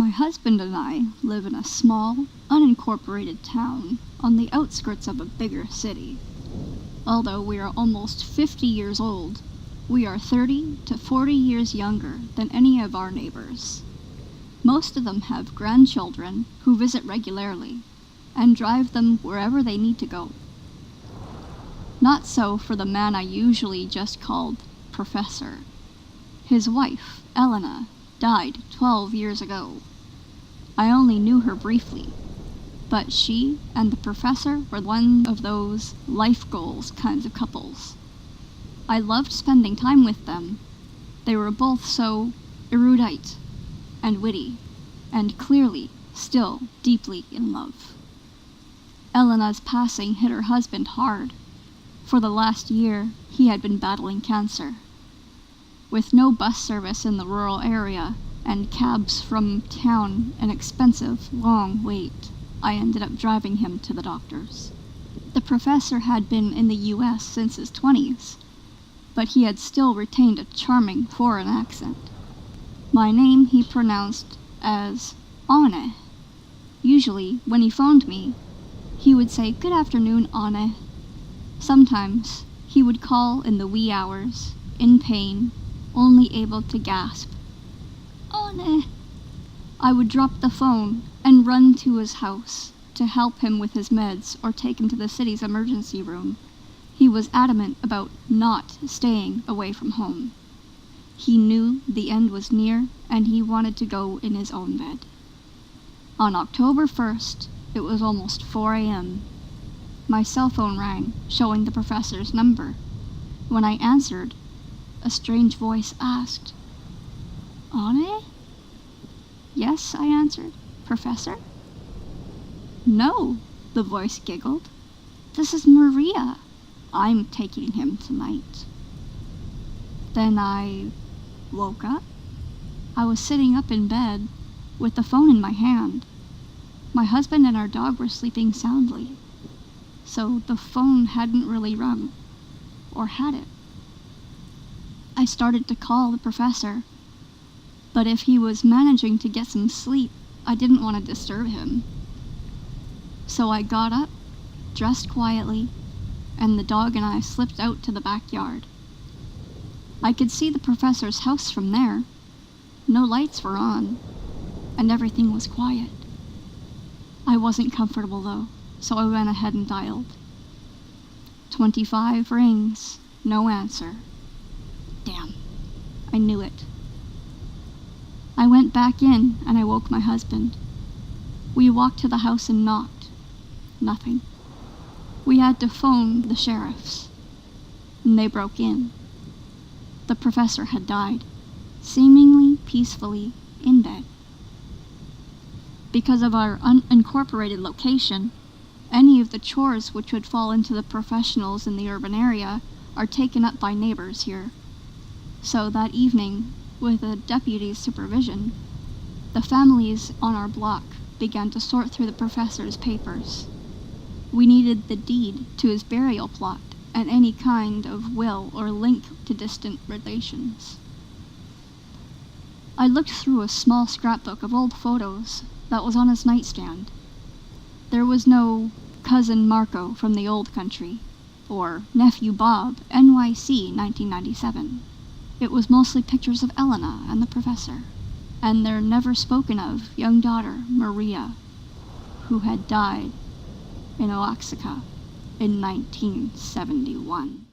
My husband and I live in a small, unincorporated town on the outskirts of a bigger city. Although we are almost 50 years old, we are 30 to 40 years younger than any of our neighbors. Most of them have grandchildren who visit regularly and drive them wherever they need to go. Not so for the man I usually just called Professor. His wife, Elena, died 12 years ago. I only knew her briefly, but she and the professor were one of those life goals kinds of couples. I loved spending time with them. They were both so erudite and witty, and clearly still deeply in love. Elena's passing hit her husband hard. For the last year, he had been battling cancer. With no bus service in the rural area, and cabs from town an expensive, long wait, I ended up driving him to the doctors. The professor had been in the U.S. since his 20s, but he had still retained a charming foreign accent. My name he pronounced as Anne. Usually, when he phoned me, he would say, "Good afternoon, Anne." Sometimes, he would call in the wee hours, in pain, only able to gasp, "Anne." I would drop the phone and run to his house to help him with his meds or take him to the city's emergency room. He was adamant about not staying away from home. He knew the end was near and he wanted to go in his own bed. On October 1st, it was almost 4 a.m. My cell phone rang, showing the professor's number. When I answered, a strange voice asked, "Anne?" "Yes," I answered. "Professor?" "No," the voice giggled. "This is Maria. I'm taking him tonight." Then I woke up. I was sitting up in bed with the phone in my hand. My husband and our dog were sleeping soundly, so the phone hadn't really rung, or had it. I started to call the professor, but if he was managing to get some sleep, I didn't want to disturb him. So I got up, dressed quietly, and the dog and I slipped out to the backyard. I could see the professor's house from there. No lights were on, and everything was quiet. I wasn't comfortable though, so I went ahead and dialed. 25 rings, no answer. Damn, I knew it. I went back in and I woke my husband. We walked to the house and knocked. Nothing. We had to phone the sheriffs, and they broke in. The professor had died, seemingly peacefully in bed. Because of our unincorporated location, any of the chores which would fall into the professionals in the urban area are taken up by neighbors here. So that evening, with a deputy's supervision, the families on our block began to sort through the professor's papers. We needed the deed to his burial plot and any kind of will or link to distant relations. I looked through a small scrapbook of old photos that was on his nightstand. There was no cousin Marco from the old country, or nephew Bob, NYC 1997. It was mostly pictures of Elena and the professor, and their never-spoken-of young daughter, Maria, who had died in Oaxaca in 1971.